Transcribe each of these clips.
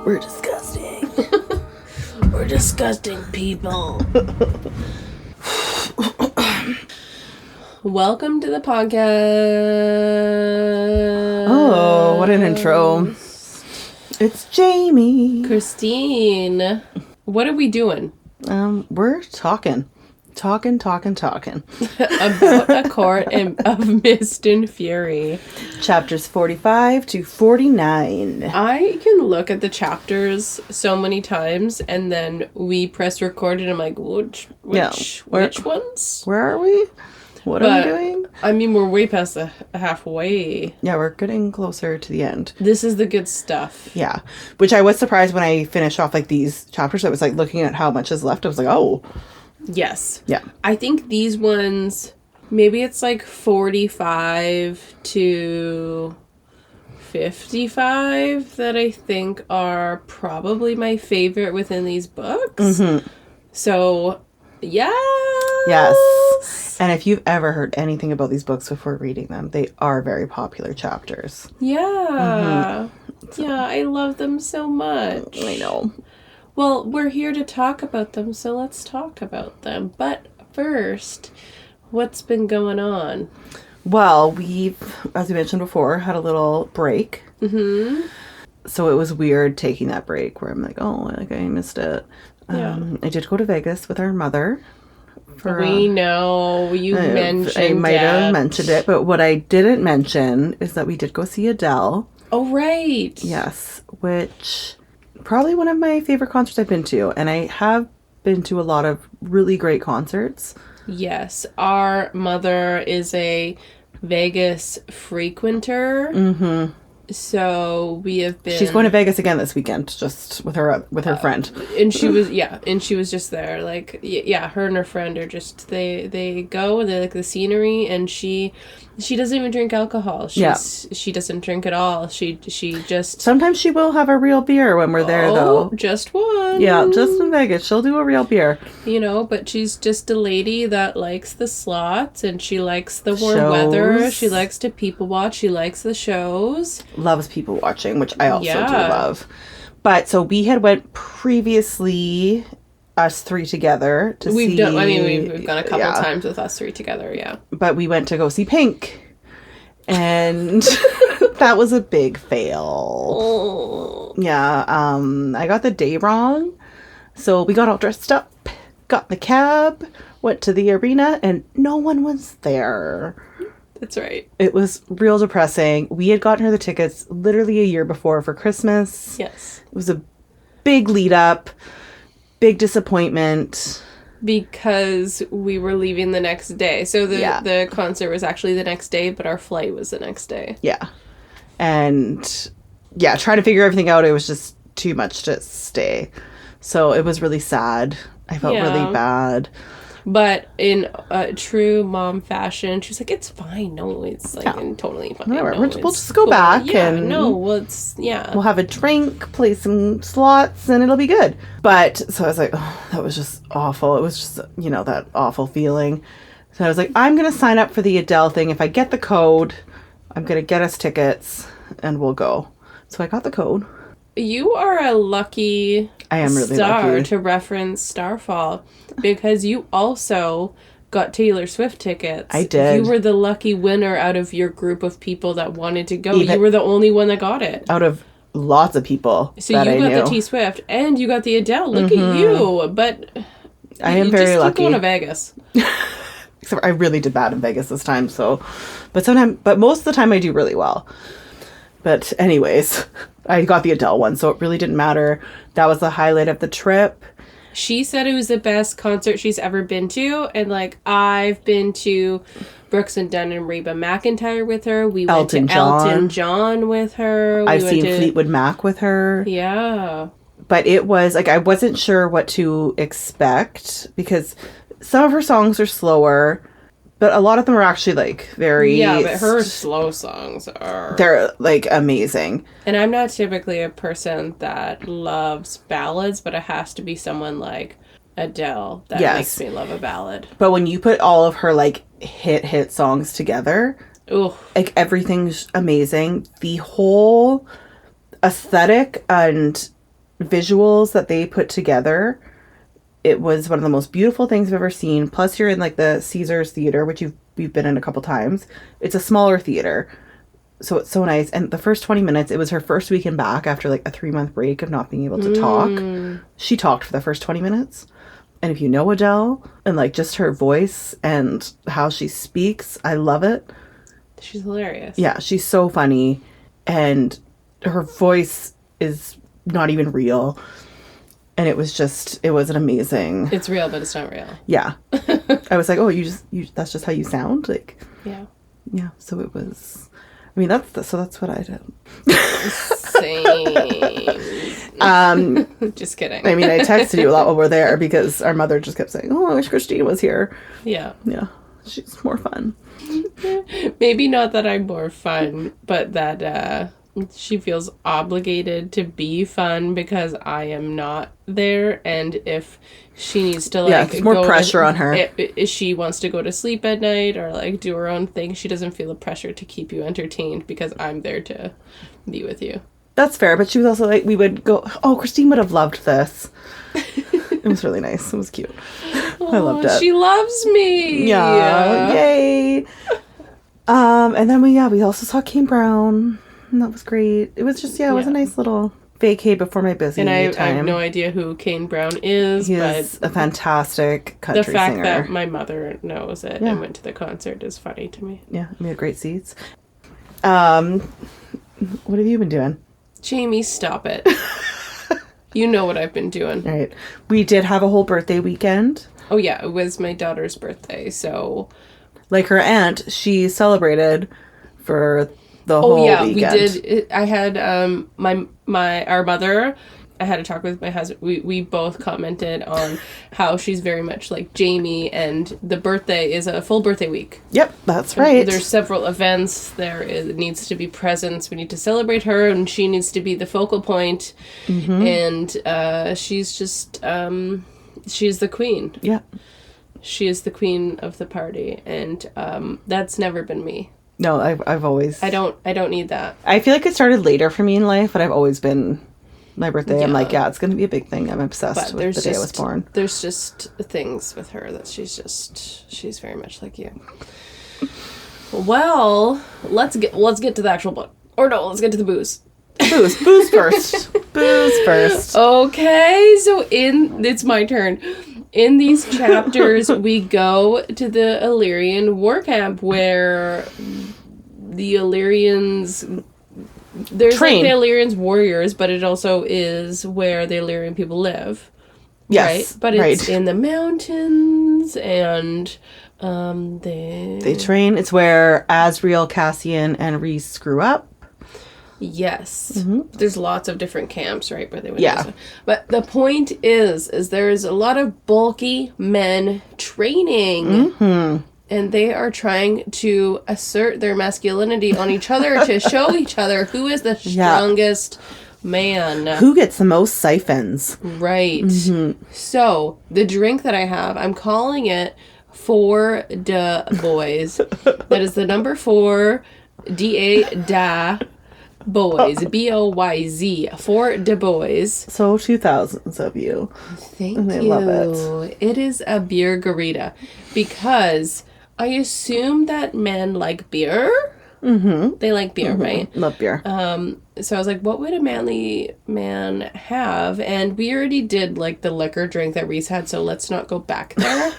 We're disgusting. We're disgusting people. Welcome to the podcast. Oh, what an intro. It's Jamie. Christine. What are we doing? We're talking. About A court of mist and fury. Chapters 45 to 49. I can look at the chapters so many times and then we press record and I'm like, which ones? Where are we? What are we doing? I mean, we're way past the halfway. Yeah, we're getting closer to the end. This is the good stuff. Yeah. Which I was surprised when I finished off like these chapters. I was like looking at how much is left. I was like, oh. Yes. Yeah. I think these ones, maybe it's like 45 to 55 that I think are probably my favorite within these books. Mm-hmm. So, yeah. Yes. And if you've ever heard anything about these books before reading them, they are very popular chapters. Yeah. Mm-hmm. Yeah, I love them so much. I know. Well, we're here to talk about them, so let's talk about them. But first, what's been going on? Well, we've, as we mentioned before, had a little break. Mm-hmm. So it was weird taking that break where I'm like, oh, like I missed it. Yeah. I did go to Vegas with our mother. We know you mentioned I might have mentioned it, but what I didn't mention is that we did go see Adele. Oh, right. Yes, which probably one of my favorite concerts I've been to, and I have been to a lot of really great concerts. Yes, our mother is a Vegas frequenter. Mm-hmm. So we have been. She's going to Vegas again this weekend, just with her friend. And she was just there. Like, yeah, her and her friend are just they go and they like the scenery, and she doesn't even drink alcohol. She doesn't drink at all. She just sometimes she will have a real beer when we're there though. Just one. Yeah, just in Vegas. She'll do a real beer. You know, but she's just a lady that likes the slots and she likes the warm weather. She likes to people watch. She likes the shows. Loves people watching, which I also do love. But so we had went previously, us three together to we've see. We've gone a couple times with us three together, yeah. But we went to go see Pink, and that was a big fail. Oh. Yeah, I got the day wrong, so we got all dressed up, got in the cab, went to the arena, and no one was there. That's right. It was real depressing. We had gotten her the tickets literally a year before for Christmas. Yes. It was a big lead up, big disappointment. Because we were leaving the next day. So the concert was actually the next day, but our flight was the next day. Yeah. And yeah, trying to figure everything out, it was just too much to stay. So it was really sad. I felt really bad. But in true mom fashion, she's like, it's fine. No, it's like totally fine. No, we'll just go back and we'll have a drink, play some slots, and it'll be good. But so I was like, oh, that was just awful. It was just, that awful feeling. So I was like, I'm going to sign up for the Adele thing. If I get the code, I'm going to get us tickets and we'll go. So I got the code. You are a lucky I am really star lucky. to reference Starfall, because you also got Taylor Swift tickets. I did. You were the lucky winner out of your group of people that wanted to go. You were the only one that got it. Out of lots of people. So you got the T Swift and you got the Adele. Look at you. But I am very lucky. Keep going to Vegas. Except I really did bad in Vegas this time. But most of the time I do really well. But anyways, I got the Adele one, so it really didn't matter. That was the highlight of the trip. She said it was the best concert she's ever been to. And, I've been to Brooks and Dunn and Reba McEntire with her. We went to Elton John with her. I've seen Fleetwood Mac with her. Yeah. But it was, I wasn't sure what to expect because some of her songs are slower. But a lot of them are actually, very... Yeah, but her slow songs are... They're, amazing. And I'm not typically a person that loves ballads, but it has to be someone like Adele that makes me love a ballad. But when you put all of her, hit songs together... Ooh. Everything's amazing. The whole aesthetic and visuals that they put together, it was one of the most beautiful things I've ever seen. Plus, you're in like the Caesars Theater, which we've been in a couple times. It's a smaller theater, so it's so nice. And the first 20 minutes, it was her first weekend back after like a 3-month break of not being able to talk. She talked for the first 20 minutes. And if you know Adele and like just her voice and how she speaks, I love it. She's hilarious. Yeah, she's so funny. And her voice is not even real. And it was an amazing. It's real, but it's not real. Yeah. I was like, oh, that's just how you sound? Like, yeah. Yeah, so it was, I mean, that's what I did. Same. Just kidding. I mean, I texted you a lot while we're there because our mother just kept saying, oh, I wish Christine was here. Yeah. Yeah. She's more fun. Maybe not that I'm more fun, but that she feels obligated to be fun because I am not there. And if she needs to, like, it's more pressure on her. If she wants to go to sleep at night or, like, do her own thing, she doesn't feel the pressure to keep you entertained because I'm there to be with you. That's fair, but she was also like, we would go, oh, Christine would have loved this. It was really nice. It was cute. I loved it. She loves me. Yeah. Yay. And then we also saw Kane Brown. And that was great. It was just, it was a nice little vacay before my busy time. And I have no idea who Kane Brown is. He's a fantastic country singer. The fact that my mother knows it and went to the concert is funny to me. Yeah, we had great seats. What have you been doing? Jamie, stop it. You know what I've been doing. All right. We did have a whole birthday weekend. Oh, yeah. It was my daughter's birthday, so... Like her aunt, she celebrated for the whole weekend. We did. I had our mother... I had a talk with my husband. We both commented on how she's very much like Jamie, and the birthday is a full birthday week. Yep, that's right. There's several events. It needs to be presents. We need to celebrate her, and she needs to be the focal point. Mm-hmm. And she's just she's the queen. Yeah, she is the queen of the party, and that's never been me. No, I've always. I don't need that. I feel like it started later for me in life, but I've always been. My birthday, I'm like, it's going to be a big thing. I'm obsessed with the day I was born. There's just things with her that she's very much like you. Well, let's get to the actual book. Or no, let's get to the booze. Booze first. Booze first. Okay, so it's my turn. In these chapters, we go to the Illyrian war camp where the Illyrians... There's Train. like the Illyrians warriors, but it also is where the Illyrian people live. Yes. Right? But it's in the mountains, and they train. It's where Asriel, Cassian, and Rhys grew up. Yes. Mm-hmm. There's lots of different camps, right? Where they would visit. But the point is there's a lot of bulky men training. Mm-hmm. And they are trying to assert their masculinity on each other to show each other who is the strongest man. Who gets the most siphons. Right. Mm-hmm. So, the drink that I have, I'm calling it For Da Boys. That is the number 4, D-A, da, boys. B-O-Y-Z. For Da Boys. So 2000s of you. Thank and you. I love it. It is a beer garita. Because... I assume that men like beer. Mm-hmm. They like beer, right? Love beer. So I was like, what would a manly man have? And we already did like the liquor drink that Rhys had, so let's not go back there.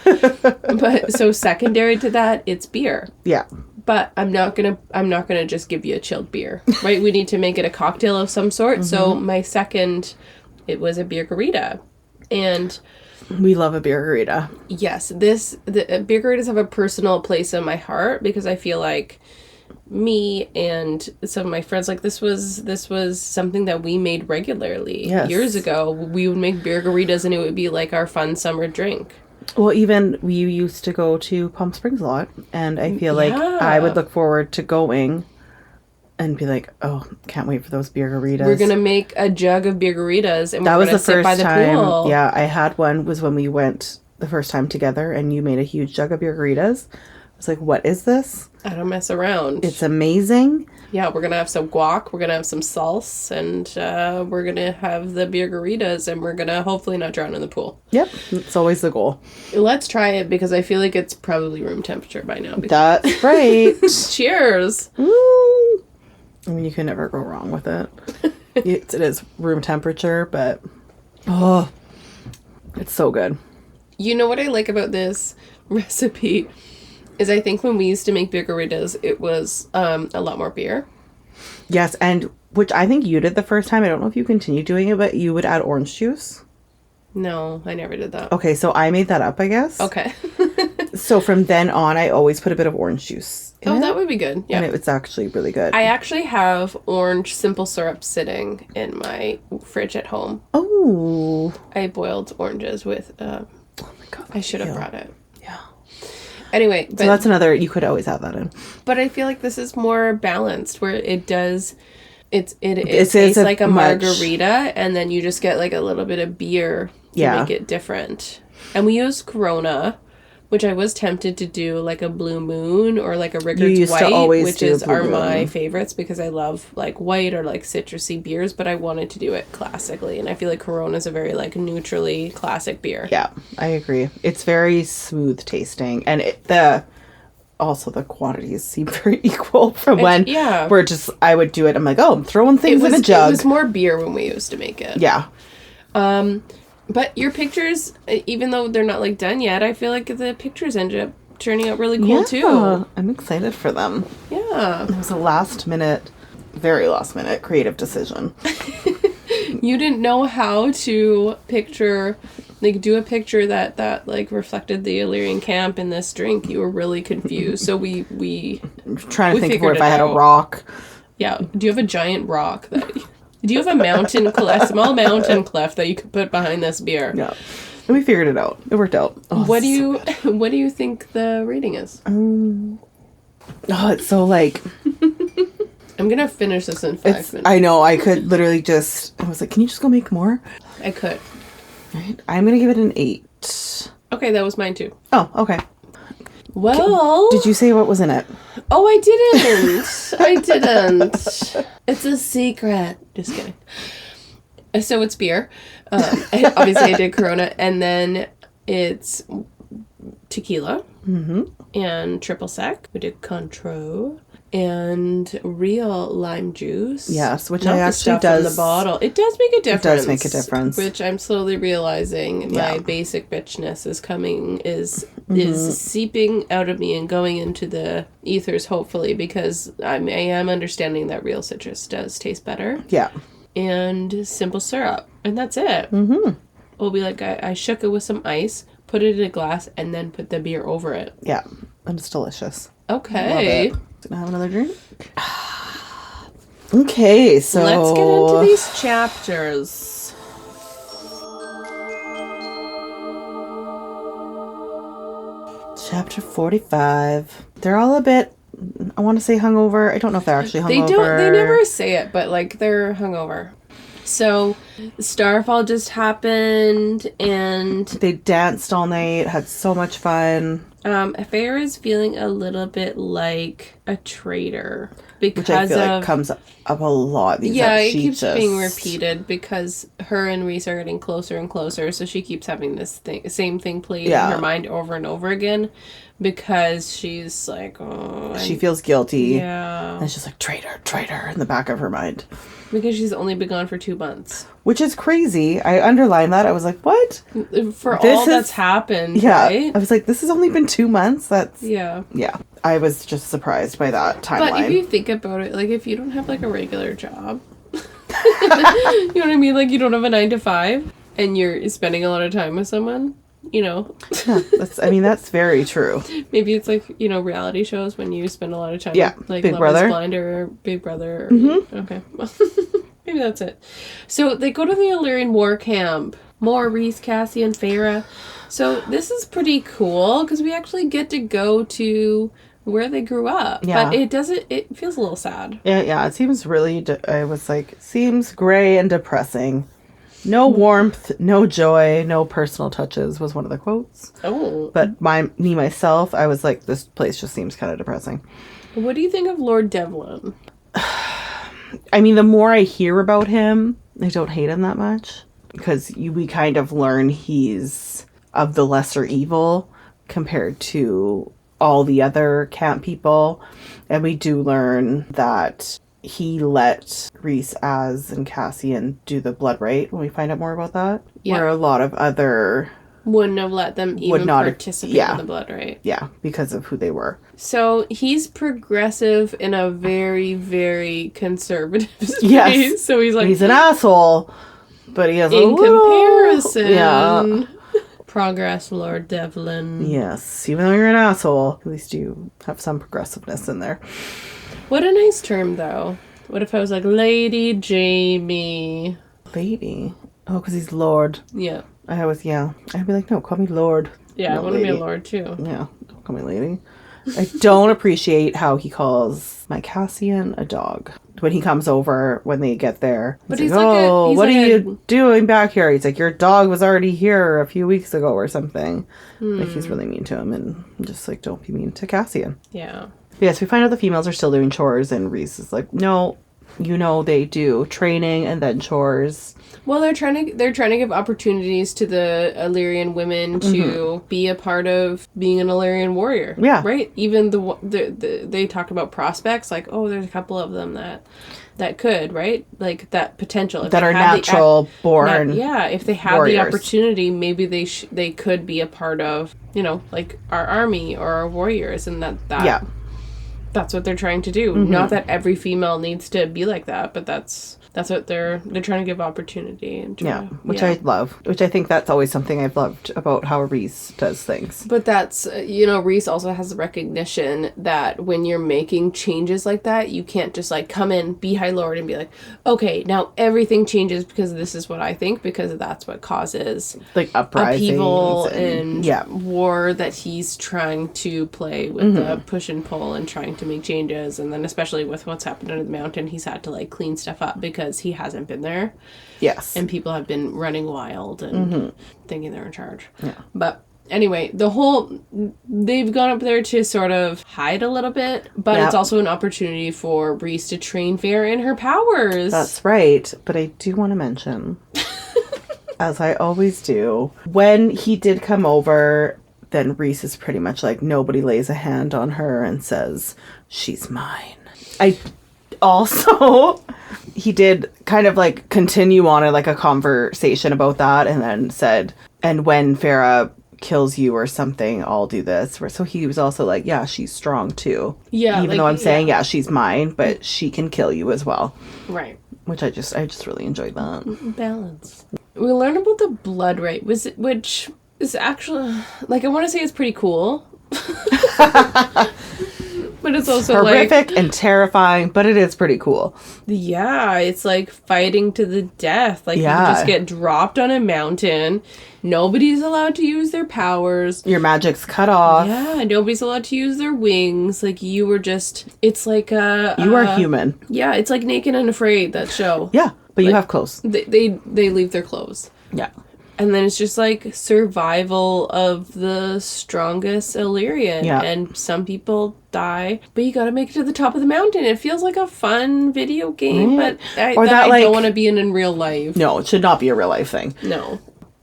But so secondary to that, it's beer. Yeah. But I'm not gonna just give you a chilled beer, right? We need to make it a cocktail of some sort. Mm-hmm. So my second, it was a beer garita, and. We love a beer garita. Yes, the beer garitas have a personal place in my heart because I feel like me and some of my friends, like this was something that we made regularly years ago. We would make beer garitas and it would be like our fun summer drink. Well, even we used to go to Palm Springs a lot, and I feel like I would look forward to going and be like, oh, can't wait for those beer garitas. We're gonna make a jug of beer garitas, and that we're was gonna the sit first by the time. pool. Yeah, I had one was when we went the first time together, and you made a huge jug of beer garitas. was like, what is this? I don't mess around. It's amazing. Yeah, we're going to have some guac, we're going to have some salsa, and we're going to have the beer burritos, and we're going to hopefully not drown in the pool. Yep, it's always the goal. Let's try it, because I feel like it's probably room temperature by now. That's right. Cheers! Woo! I mean, you can never go wrong with it. It is room temperature, but oh, it's so good. You know what I like about this recipe is I think when we used to make beer burritos, it was a lot more beer. Yes, and which I think you did the first time. I don't know if you continue doing it, but you would add orange juice. No, I never did that. Okay, so I made that up, I guess. Okay. So from then on, I always put a bit of orange juice in it, that would be good. Yeah. and it's actually really good. I actually have orange simple syrup sitting in my fridge at home. Oh. I boiled oranges with... Oh my God. I should have brought it. Yeah. Anyway, but, So that's another, you could always have that in. but I feel like this is more balanced, where it does... It is tastes a like a much- margarita, and then you just get like a little bit of beer to Yeah. make it different. And we use Corona, which I was tempted to do like a Blue Moon or like a Rickard's used to White, always which do a Blue are my Moon. favorites because I love like white or like citrusy beers, but I wanted to do it classically, and I feel like Corona is a very like neutrally classic beer. Yeah, I agree. It's very smooth tasting, and also the quantities seem very equal from when we're just, I would do it. I'm like, oh, I'm throwing things in a jug. It was more beer when we used to make it. Yeah. But your pictures, even though they're not like done yet, I feel like the pictures ended up turning out really cool too. I'm excited for them. Yeah. It was a very last minute creative decision. You didn't know how to picture, like do a picture that like reflected the Illyrian camp in this drink. You were really confused. So we I'm trying to think of figured if I had it a out. rock. Yeah. Do you have a giant rock do you have a mountain cliff, small mountain cliff that you could put behind this beer? Yeah. And we figured it out. It worked out. Oh, What do you think the rating is? Oh, it's so like... I'm gonna finish this in 5 minutes. I know, I could literally I was like, can you just go make more? I could. Right. I'm going to give it an 8. Okay, that was mine too. Oh, okay. Well, Did you say what was in it? Oh, I didn't. I didn't. It's a secret. Just kidding. So it's beer. Obviously, I did Corona, and then it's tequila and triple sec. We did Cointreau and real lime juice. Yes, which Not I the actually stuff does. in the bottle. It does make a difference. It does make a difference. Which I'm slowly realizing my basic bitchness is seeping out of me and going into the ethers, hopefully, because I am understanding that real citrus does taste better. Yeah. And simple syrup. And that's it. Mm-hmm. We'll be like, I shook it with some ice, put it in a glass, and then put the beer over it. Yeah. And it's delicious. Okay. Love it. Gonna have another drink? Okay, so... Let's get into these chapters. Chapter 45. They're all a bit, I want to say hungover. I don't know if they're actually hungover. They never say it, but like they're hungover. So Starfall just happened, and They danced all night, had so much fun. Fair is feeling a little bit like a traitor because Which I feel like comes up a lot. It keeps being repeated because her and Reese are getting closer and closer, so she keeps having this same thing played in her mind over and over again because she's like, oh, She feels guilty. yeah, And it's just like, traitor, in the back of her mind. because she's only been gone for 2 months. Which is crazy. I underlined that. I was like, what? For all that's happened, Yeah. right? I was like, this has only been 2 months? That's... Yeah. Yeah. I was just surprised by that timeline. But if you think about it, like if you don't have like a regular job, you know what I mean? Like you don't have a 9 to 5 and you're spending a lot of time with someone, you know. Yeah, that's very true. Maybe it's like, you know, reality shows when you spend a lot of time with like Big Love Brother. is Blind or Big Brother. Or, okay. Well, maybe that's it. So they go to the Illyrian war camp. More Reese, Cassie, and Feyre. So this is pretty cool because we actually get to go to where they grew up. Yeah. But it feels a little sad. Yeah, it seems really, I was like, seems gray and depressing. No warmth, no joy, no personal touches was one of the quotes. Oh. But myself, I was like, this place just seems kind of depressing. What do you think of Lord Devlin? I mean, the more I hear about him, I don't hate him that much. Because we kind of learn he's of the lesser evil compared to all the other camp people. And we do learn that he let Reese, Az, and Cassian do the blood rite when we find out more about that. Yeah. Where a lot of other... Wouldn't have let them even participate in the blood rite. Yeah, because of who they were. So he's progressive in a very, very conservative space. Yes. So he's like... He's an asshole, but he has in comparison... Yeah. Progress, Lord Devlin. Yes, even though you're an asshole, at least you have some progressiveness in there. What a nice term, though. What if I was like, Lady Jamie? Lady? Oh, because he's Lord. Yeah. I'd be like, no, call me Lord. Yeah, no, I want to be a Lord, too. Yeah, don't call me Lady. I don't appreciate how he calls my Cassian a dog. When he comes over, when they get there. He's like, what are you doing back here? He's like, your dog was already here a few weeks ago or something. Like, he's really mean to him. And I'm just like, don't be mean to Cassian. Yeah. Yes, we find out the females are still doing chores, and Reese is like, no, they do training and then chores. Well, they're trying to give opportunities to the Illyrian women to be a part of being an Illyrian warrior. Yeah. Right? Even they talk about prospects, like, oh, there's a couple of them that could, right? Like, that potential. That are natural born. If they had warriors. the opportunity, maybe they could be a part of, like, our army or our warriors, and that that's what they're trying to do. Not that every female needs to be like that, but that's what they're trying to give opportunity. And which I love. Which I think that's always something I've loved about how Reese does things. But that's, Reese also has the recognition that when you're making changes like that, you can't just, like, come in, be High Lord, and be like, okay, now everything changes because this is what I think, because that's what causes, like, uprisings upheaval and war that he's trying to play with the push and pull and trying to make changes. And then especially with what's happened under the mountain, he's had to, like, clean stuff up because he hasn't been there. Yes. And people have been running wild and thinking they're in charge. Yeah. But anyway, they've gone up there to sort of hide a little bit, but it's also an opportunity for Reese to train Feyre in her powers. That's right. But I do want to mention, as I always do, when he did come over, then Reese is pretty much like, nobody lays a hand on her and says, she's mine. Also, he did kind of, like, continue on a conversation about that, and then said, and when Farrah kills you or something, I'll do this. So he was also like, yeah, she's strong too. Yeah. Even though I'm saying, she's mine, but she can kill you as well. Right. Which I just really enjoyed that. Balance. We learned about the blood rite, which is actually, like, I want to say it's pretty cool. But it's also horrific and terrifying, but it is pretty cool. Yeah, it's like fighting to the death. Like, you just get dropped on a mountain. Nobody's allowed to use their powers. Your magic's cut off. Yeah, nobody's allowed to use their wings. Like, you were just... It's like a... You are human. Yeah, it's like Naked and Afraid, that show. Yeah, but you have clothes. They leave their clothes. Yeah. And then it's just, like, survival of the strongest Illyrian. Yeah. And some people die, but you gotta make it to the top of the mountain. It feels like a fun video game, but I don't want to be in real life. No, it should not be a real life thing. No.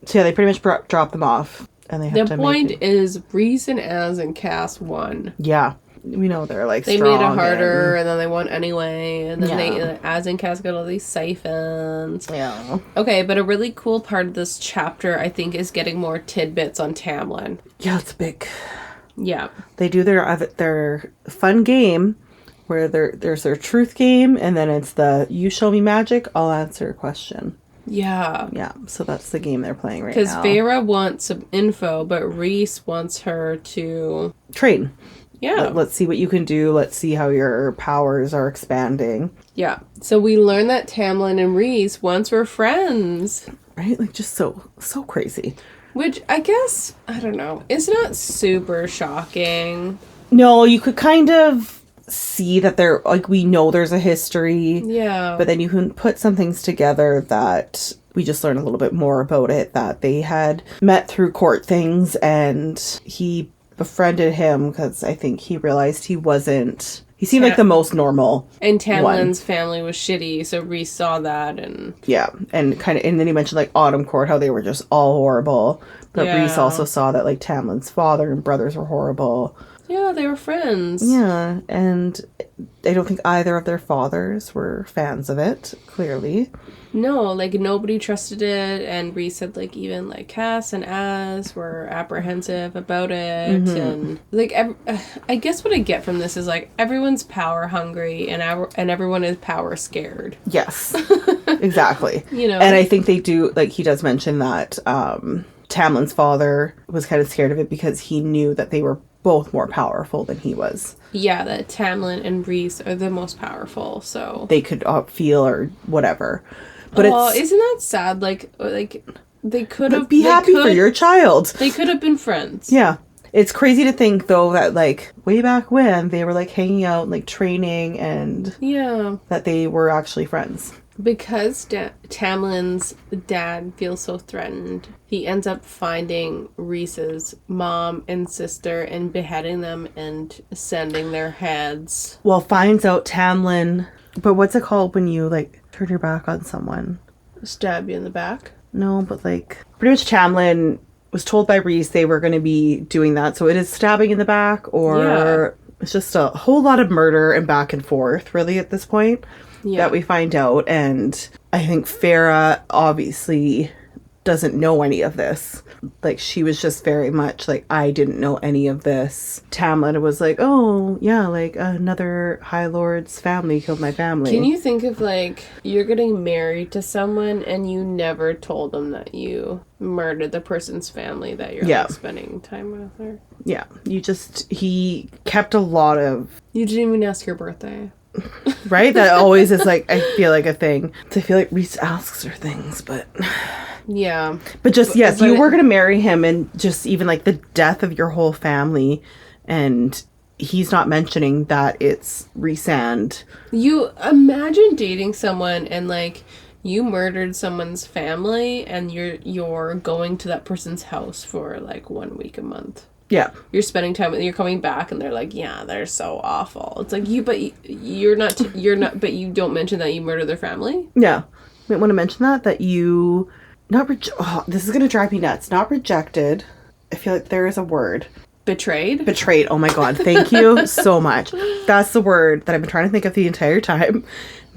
So, yeah, they pretty much drop them off. And they have the point is, Reese and Az and Cass won. Yeah. We know they're, like, they strong. They made it harder, and then they won anyway. And then Az and Cass got all these siphons. Yeah. Okay, but a really cool part of this chapter, I think, is getting more tidbits on Tamlin. Yeah, it's big. Yeah. They do their fun game, where there's their truth game, and then it's the you show me magic, I'll answer a question. Yeah. Yeah, so that's the game they're playing right now. Because Feyre wants some info, but Reese wants her to... train. Yeah. Let's see what you can do. Let's see how your powers are expanding. Yeah. So we learn that Tamlin and Reese once were friends. Right? Like, just so crazy. Which, I guess, I don't know. It's not super shocking. No, you could kind of see that we know there's a history. Yeah. But then you can put some things together that we just learn a little bit more about it, that they had met through court things, and he befriended him because I think he realized he seemed like the most normal. And Tamlin's family was shitty, so Reese saw that and... Yeah, and then he mentioned, like, Autumn Court, how they were just all horrible. But Reese also saw that, like, Tamlin's father and brothers were horrible. Yeah, they were friends. Yeah, and I don't think either of their fathers were fans of it, clearly. No, like, nobody trusted it, and Reese said, like, even, like, Cass and Az were apprehensive about it, and, like, I guess what I get from this is, like, everyone's power hungry, and everyone is power scared. Yes, exactly. You know? And I think they do, like, he does mention that Tamlin's father was kind of scared of it because he knew that they were both more powerful than he was. Yeah, that Tamlin and Reese are the most powerful, so... They could feel or whatever. But isn't that sad? Like they could have... Be happy for your child. They could have been friends. Yeah. It's crazy to think, though, that, like, way back when, they were, like, hanging out, like, training, and... Yeah. That they were actually friends. Because Tamlin's dad feels so threatened, he ends up finding Reese's mom and sister and beheading them and sending their heads. Well, finds out Tamlin... But what's it called when you, like, turn your back on someone? Stab you in the back? No, but, like... Pretty much Tamlin was told by Reese they were going to be doing that. So it is stabbing in the back, or... It's just a whole lot of murder and back and forth, really, at this point. Yeah. That we find out, and I think Farrah obviously doesn't know any of this. Like, she was just very much like, I didn't know any of this. Tamlin was like, oh, yeah, like, another High Lord's family killed my family. Can you think of, like, you're getting married to someone and you never told them that you murdered the person's family that you're like, spending time with her? Yeah. He kept a lot of... You didn't even ask your birthday. Right? That always is, like, I feel like a thing. I feel like Reese asks her things, but... Yeah. But yes, you were going to marry him, and just even, like, the death of your whole family, and he's not mentioning that it's Reese and... You imagine dating someone and, like, you murdered someone's family, and you're going to that person's house for, like, 1 week a month. Yeah. You're spending time with, you're coming back and they're like, yeah, they're so awful. It's like, but you don't mention that you murdered their family? Yeah. I want to mention that you, this is going to drive me nuts. Not rejected. I feel like there is a word. Betrayed? Betrayed. Oh my God. Thank you so much. That's the word that I've been trying to think of the entire time.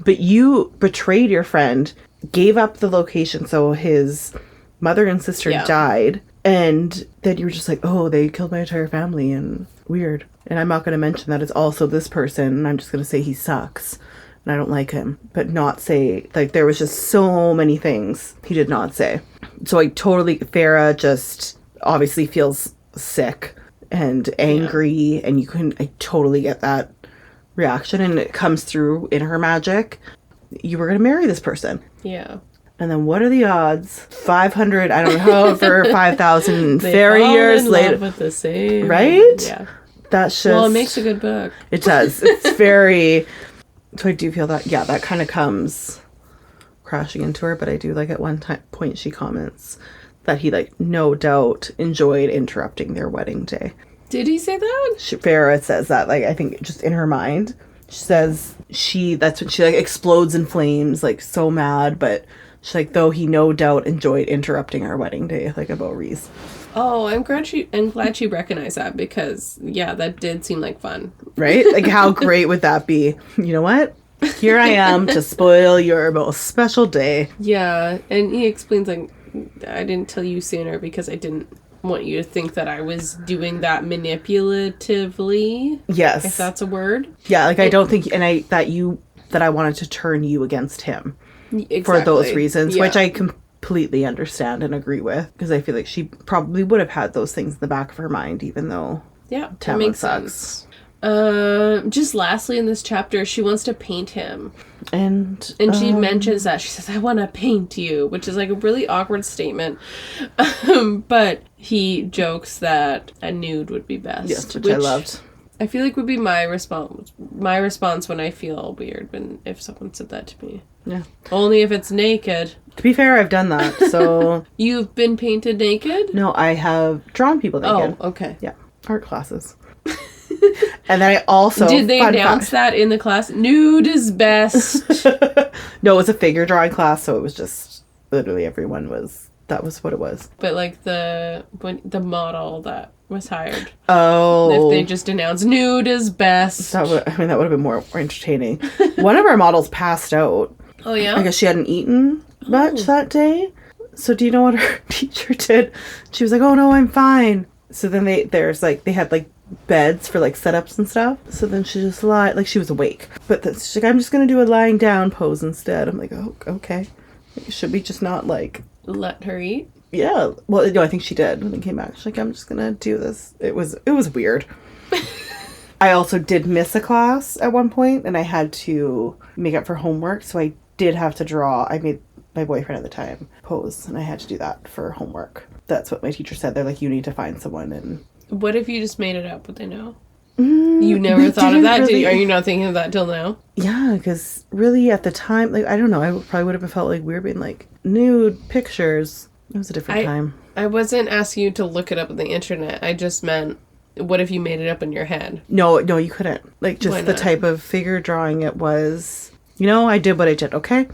But you betrayed your friend, gave up the location so his mother and sister died. And then you were just like, oh, they killed my entire family, and weird. And I'm not going to mention that it's also this person, and I'm just going to say he sucks, and I don't like him. But not say, like, there was just so many things he did not say. So Farrah just obviously feels sick and angry, and I totally get that reaction, and it comes through in her magic. You were going to marry this person. Yeah. And then what are the odds? 500, I don't know, for 5,000 fairy years later. With the same. Right? Yeah. That's just... Well, it makes a good book. It does. It's very... So I do feel that, that kind of comes crashing into her. But I do like at one point she comments that he, like, no doubt enjoyed interrupting their wedding day. Did he say that? Farrah says that, like, I think just in her mind. She says that's when she, like, explodes in flames, like, so mad, but... She's like, though he no doubt enjoyed interrupting our wedding day, like about Reese. Oh, I'm glad she recognized that, because, yeah, that did seem like fun. Right? Like, how great would that be? You know what? Here I am to spoil your most special day. Yeah, and he explains, like, I didn't tell you sooner because I didn't want you to think that I was doing that manipulatively. Yes. If that's a word. Yeah, like, I don't think, that I wanted to turn you against him. Exactly. For those reasons, which I completely understand and agree with, because I feel like she probably would have had those things in the back of her mind, even though that makes sense. Just lastly in this chapter, she wants to paint him, and she mentions that she says, "I want to paint you," which is like a really awkward statement. But he jokes that a nude would be best. Yes, which I loved. I feel like would be my response. My response when I feel weird if someone said that to me. Yeah. Only if it's naked. To be fair, I've done that, so... You've been painted naked? No, I have drawn people naked. Oh, okay. Yeah. Art classes. And then I also... Did they announce that in the class? Nude is best. No, it was a figure drawing class, so it was just... Literally everyone was... That was what it was. But like the model that was hired. Oh. If they just announced nude is best. That would have been more entertaining. One of our models passed out. Oh, yeah? I guess she hadn't eaten much that day. So do you know what her teacher did? She was like, oh no, I'm fine. So then they had like beds for like setups and stuff. So then she just lied, like she was awake. But then she's like, I'm just going to do a lying down pose instead. I'm like, oh, okay. Should we just not like... Let her eat? Yeah. Well, no, I think she did when they came back. She's like, I'm just going to do this. It was weird. I also did miss a class at one point and I had to make up for homework. So I did have to draw. I made my boyfriend at the time pose and I had to do that for homework. That's what my teacher said. They're like, you need to find someone. And what if you just made it up? Would they know? You never thought of that? Really... Are you not thinking of that till now? Yeah, because really at the time, like, I don't know, I probably would have felt like weird being like, nude pictures. It was a different time. I wasn't asking you to look it up on the internet. I just meant, what if you made it up in your head? No, you couldn't. Like, just the type of figure drawing it was. You know, I did what I did, okay?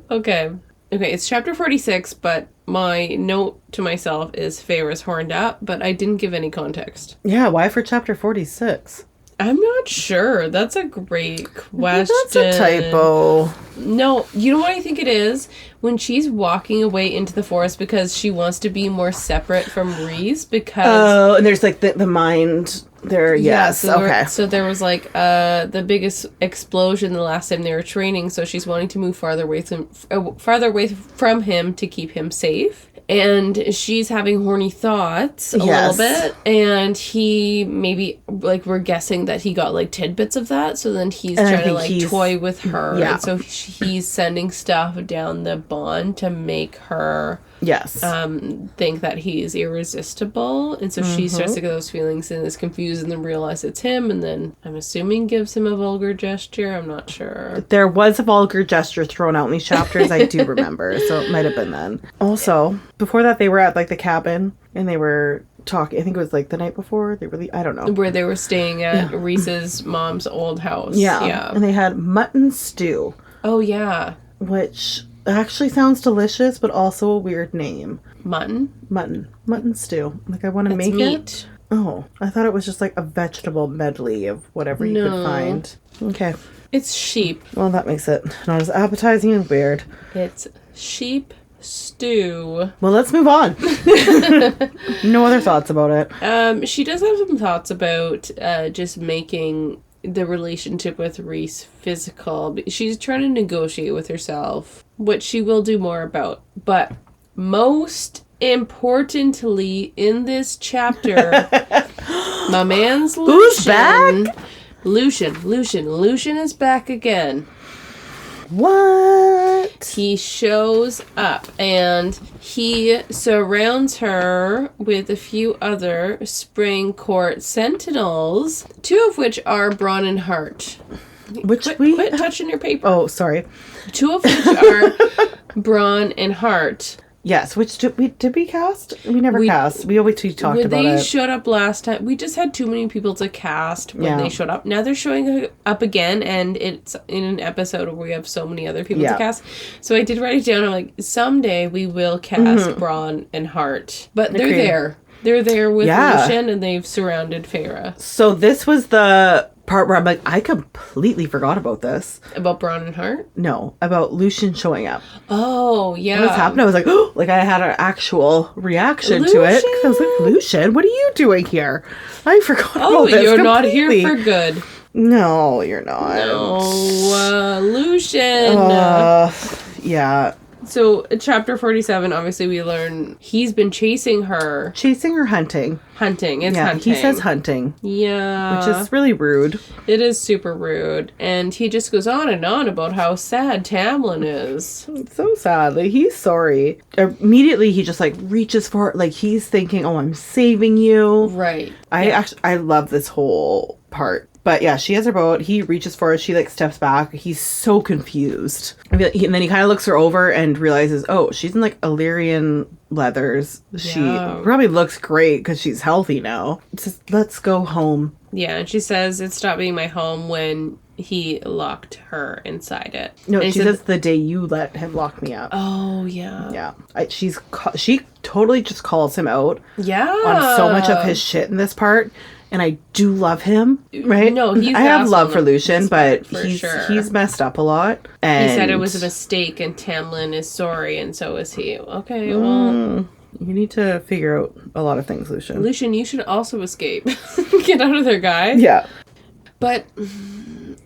Okay, it's chapter 46, but my note to myself is Feyre's horned up, but I didn't give any context. Yeah, why for chapter 46? I'm not sure. That's a great question. That's a typo. No, you know what I think it is? When she's walking away into the forest because she wants to be more separate from Rhys because... Oh, and there's like the mind there, yes. Yeah, okay. So there was like the biggest explosion the last time they were training, so she's wanting to move farther away from him to keep him safe. And she's having horny thoughts a little bit. And he maybe, like, we're guessing that he got, like, tidbits of that. So then he's trying to, like, toy with her. Yeah. And so he's sending stuff down the bond to make her... Yes. Think that he's irresistible. And so she starts to get those feelings and is confused and then realizes it's him. And then I'm assuming gives him a vulgar gesture. I'm not sure. There was a vulgar gesture thrown out in these chapters. I do remember. So it might have been then. Also, before that, they were at like the cabin and they were talking. I think it was like the night before. I don't know. Where they were staying at Rhys's mom's old house. Yeah. And they had mutton stew. Oh, yeah. Which... actually sounds delicious, but also a weird name. Mutton stew. Like I want to make meat. it. Oh, I thought it was just like a vegetable medley of whatever you could find. Okay. It's sheep. Well, that makes it not as appetizing and weird. It's sheep stew. Well, let's move on. No other thoughts about it. She does have some thoughts about just making the relationship with Rhys physical. She's trying to negotiate with herself, which she will do more about. But most importantly in this chapter, my man's Lucian. Who's back? Lucian is back again. What? He shows up and he surrounds her with a few other Spring Court Sentinels, two of which are Bronn and Hart. Quit touching your paper. Oh, sorry. Two of which are Bronn and Hart. Yes, which did we cast? We never cast. We always talked about it. They showed up last time. We just had too many people to cast when they showed up. Now they're showing up again, and it's in an episode where we have so many other people to cast. So I did write it down. I'm like, someday we will cast Bronn and Hart. But they're there. They're there with Lucian, and they've surrounded Feyre. So this was the part where I'm like, I completely forgot about this. About Bronn and Hart? No, about Lucian showing up. Oh, yeah. What's happened? I was like, oh, like I had an actual reaction to it. I was like, Lucian, what are you doing here? I forgot about this. Oh, you're not here for good. No, you're not. No, Lucian. Yeah. So, chapter 47, obviously we learn he's been chasing her. Chasing or hunting? Hunting. It's hunting. He says hunting. Yeah. Which is really rude. It is super rude. And he just goes on and on about how sad Tamlin is. It's so sad. Like, he's sorry. Immediately, he just, like, reaches for it. Like, he's thinking, oh, I'm saving you. Right. I love this whole part. But yeah, she has her boat. He reaches for it. She like steps back. He's so confused. And then he kind of looks her over and realizes, oh, she's in like Illyrian leathers. She probably looks great because she's healthy now. Says, let's go home. Yeah, and she says it stopped being my home when he locked her inside it. No, and she says the day you let him lock me up. Oh, yeah. Yeah. She totally just calls him out. Yeah. On so much of his shit in this part. And I do love him, right? No, he's I have love for Lucian, but sure. he's messed up a lot. And he said it was a mistake, and Tamlin is sorry, and so is he. Okay, well... You need to figure out a lot of things, Lucian. Lucian, you should also escape. Get out of there, guy. Yeah. But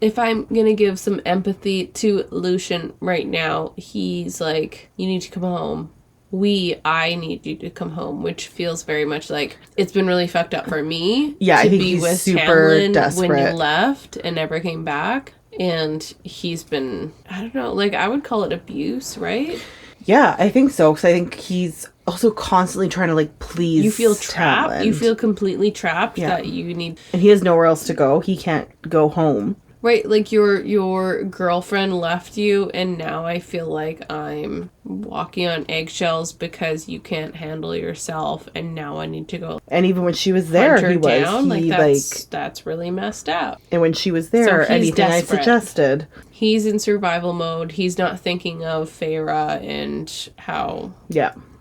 if I'm going to give some empathy to Lucian right now, he's like, you need to come home. I need you to come home, which feels very much like it's been really fucked up for me. Yeah, to I think be he's with super Tamlin desperate. when you left and never came back. And he's been, I don't know, like I would call it abuse, right? Yeah, I think so, because I think he's also constantly trying to like please. You feel trapped. Tamlin. You feel completely trapped that you need. And he has nowhere else to go. He can't go home. Right, like your girlfriend left you, and now I feel like I'm walking on eggshells because you can't handle yourself, and now I need to go. And even when she was there, that's really messed up. And when she was there, so anything desperate. I suggested, he's in survival mode. He's not thinking of Feyre and how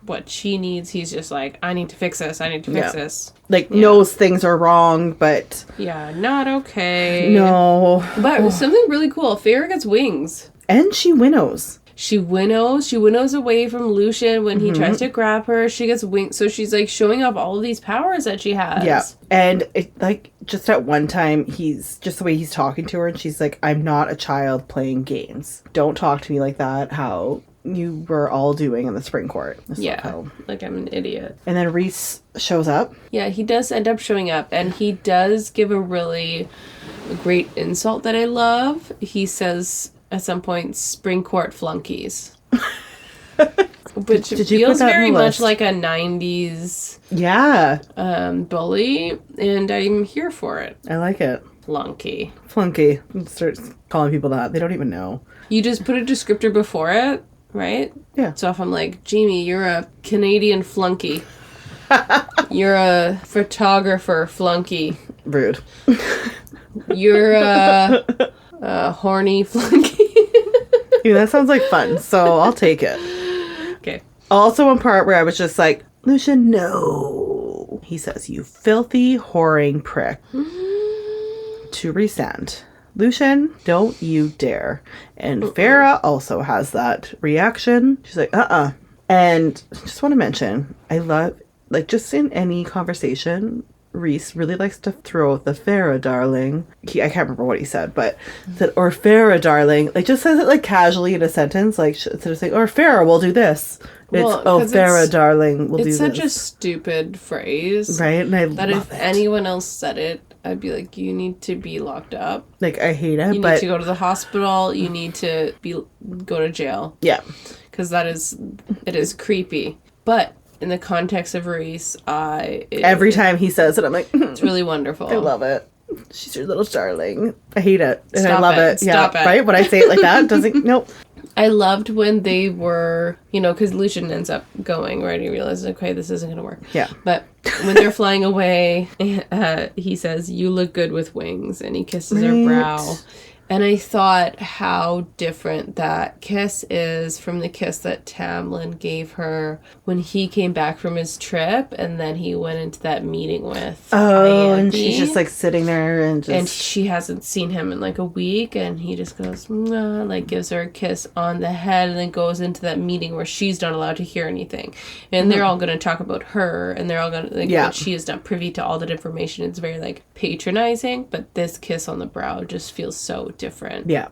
what she needs. He's just like, I need to fix this. I need to fix this. Like, knows things are wrong, but... Yeah, not okay. No. But something really cool. Feyre gets wings. And she winnows. She winnows away from Lucian when he tries to grab her. She gets wings. So she's, like, showing off all of these powers that she has. Yeah. And, just at one time, just the way he's talking to her, and she's like, I'm not a child playing games. Don't talk to me like that. How... you were all doing in the spring court. Like I'm an idiot. And then Rhys shows up. Yeah, he does end up showing up, and he does give a really great insult that I love. He says at some point, spring court flunkies. Which feels very much like a 90s bully, and I'm here for it. I like it. Flunky. Start calling people that. They don't even know. You just put a descriptor before it. Right? Yeah. So if I'm like, Jamie, you're a Canadian flunky. You're a photographer flunky. Rude. You're a horny flunky. Yeah, that sounds like fun, so I'll take it. Okay. Also one part where I was just like, Lucian, no. He says, you filthy, whoring prick. To resend. Lucian, don't you dare. And Feyre also has that reaction. She's like, And I just want to mention, I love, like, just in any conversation, Rhys really likes to throw out the Feyre, darling. I can't remember what he said, but said, or Feyre, darling. Like, just says it, like, casually in a sentence, like, instead of saying, or Feyre, we'll do this. Feyre, darling, we'll do this. It's such a stupid phrase. Right? And I love it. If anyone else said it, I'd be like, you need to be locked up. Like, I hate it, You need to go to the hospital. You need to go to jail. Yeah. Because it is creepy. But in the context of Rhys, every time he says it, I'm like... it's really wonderful. I love it. She's your little darling. I hate it. And Stop I love it. Stop it. Right? When I say it like that, doesn't... Nope. I loved when they were, because Lucian ends up going, right? He realizes, okay, this isn't going to work. Yeah. But when they're flying away, he says, you look good with wings. And he kisses her brow. And I thought how different that kiss is from the kiss that Tamlin gave her when he came back from his trip and then he went into that meeting with Andy. And she's just like sitting there and she hasn't seen him in like a week and he just goes, mwah, like gives her a kiss on the head and then goes into that meeting where she's not allowed to hear anything. And they're all going to talk about her and they're all going to, but she is not privy to all that information. It's very like patronizing, but this kiss on the brow just feels so different. Yeah.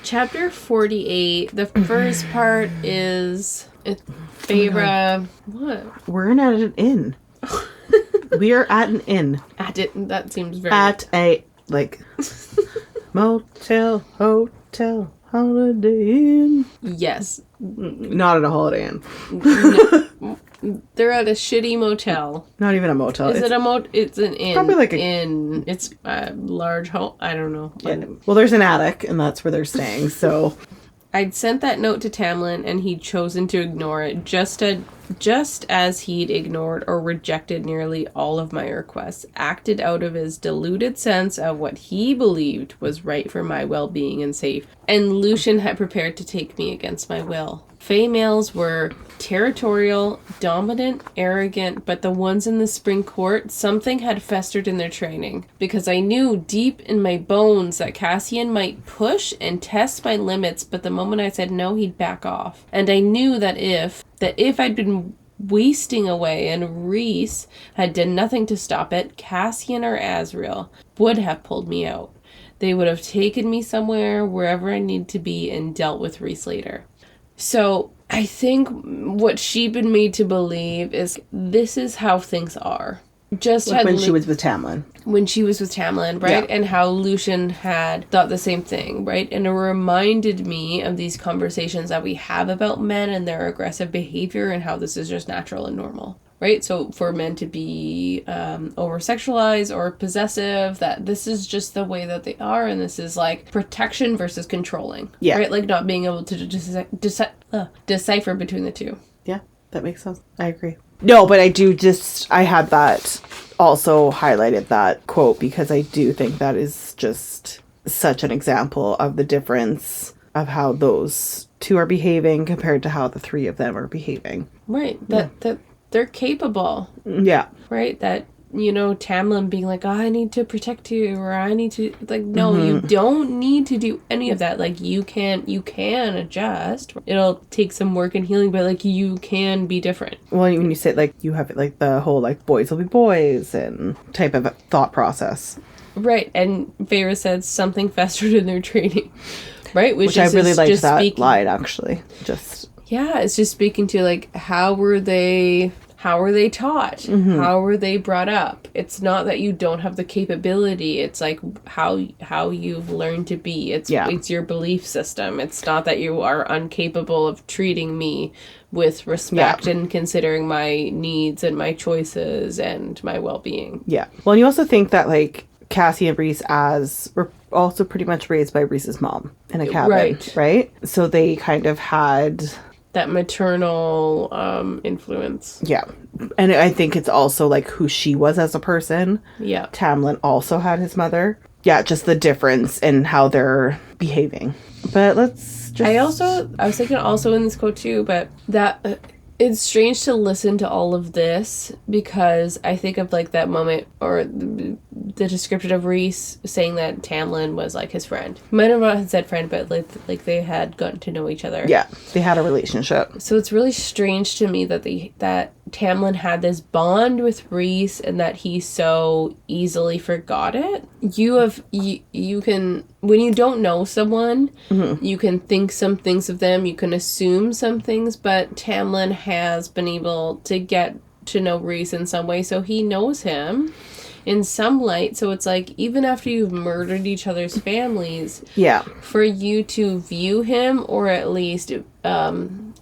Chapter 48. The first part is Feyre. What? We're at an inn. We are at an inn. That seems very. At a motel, hotel, holiday inn. Yes. Not at a holiday inn. They're at a shitty motel. Not even a motel. Is it a motel? It's an inn. Probably like it's a large home. I don't know. Yeah. Well, there's an attic, and that's where they're staying, so... I'd sent that note to Tamlin, and he'd chosen to ignore it, just as he'd ignored or rejected nearly all of my requests, acted out of his deluded sense of what he believed was right for my well-being and safety. And Lucian had prepared to take me against my will. Fae males were territorial, dominant, arrogant, but the ones in the spring court, something had festered in their training. Because I knew deep in my bones that Cassian might push and test my limits, but the moment I said no, he'd back off. And I knew that if I'd been wasting away and Rhys had done nothing to stop it, Cassian or Azriel would have pulled me out. They would have taken me somewhere, wherever I needed to be, and dealt with Rhys later. So I think what she'd been made to believe is this is how things are. Just like when she was with Tamlin. When she was with Tamlin, right? Yeah. And how Lucian had thought the same thing, right? And it reminded me of these conversations that we have about men and their aggressive behavior and how this is just natural and normal. Right? So for men to be over-sexualized or possessive, that this is just the way that they are, and this is like protection versus controlling. Yeah. Right? Like not being able to decipher between the two. Yeah, that makes sense. I agree. No, but I had that also highlighted that quote because I do think that is just such an example of the difference of how those two are behaving compared to how the three of them are behaving. Right. That they're capable. Yeah. Right? That, Tamlin being like, I need to protect you, or I need to, like, no, you don't need to do any of that. Like, you can adjust. It'll take some work and healing, but, like, you can be different. Well, when you say, like, you have, like, the whole, like, boys will be boys and type of thought process. Right. And Feyre said something festered in their training. Right? Which I really liked that line, actually. Yeah, it's just speaking to, like, how were they taught? Mm-hmm. How were they brought up? It's not that you don't have the capability. It's, like, how you've learned to be. It's your belief system. It's not that you are incapable of treating me with respect and considering my needs and my choices and my well-being. Yeah. Well, and you also think that, like, Cassie and Rhys were also pretty much raised by Rhys's mom in a cabin, right? So they kind of had... that maternal influence. Yeah. And I think it's also, like, who she was as a person. Yeah. Tamlin also had his mother. Yeah, just the difference in how they're behaving. But let's just... I was thinking also in this quote, too, but that... it's strange to listen to all of this because I think of, like, that moment or the description of Rhys saying that Tamlin was, like, his friend. Might have not said friend, but, like they had gotten to know each other. Yeah, they had a relationship. So it's really strange to me that that Tamlin had this bond with Rhys and that he so easily forgot it. You can... when you don't know someone, you can think some things of them, you can assume some things, but Tamlin has been able to get to know Rhys in some way, so he knows him in some light. So it's like, even after you've murdered each other's families, for you to view him, or at least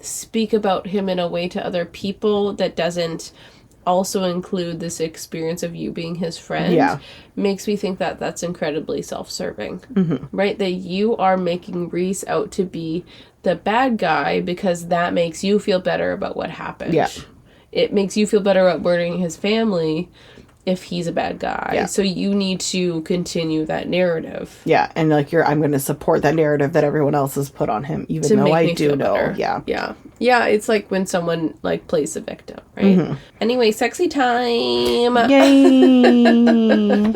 speak about him in a way to other people that doesn't also include this experience of you being his friend, makes me think that that's incredibly self-serving, right? That you are making Rhys out to be the bad guy because that makes you feel better about what happened. Yeah. It makes you feel better about murdering his family if he's a bad guy. Yeah. So you need to continue that narrative. Yeah, and like I'm going to support that narrative that everyone else has put on him, even though I do know. Better. Yeah. Yeah. Yeah, it's like when someone like plays the victim, right? Anyway, sexy time. Yay.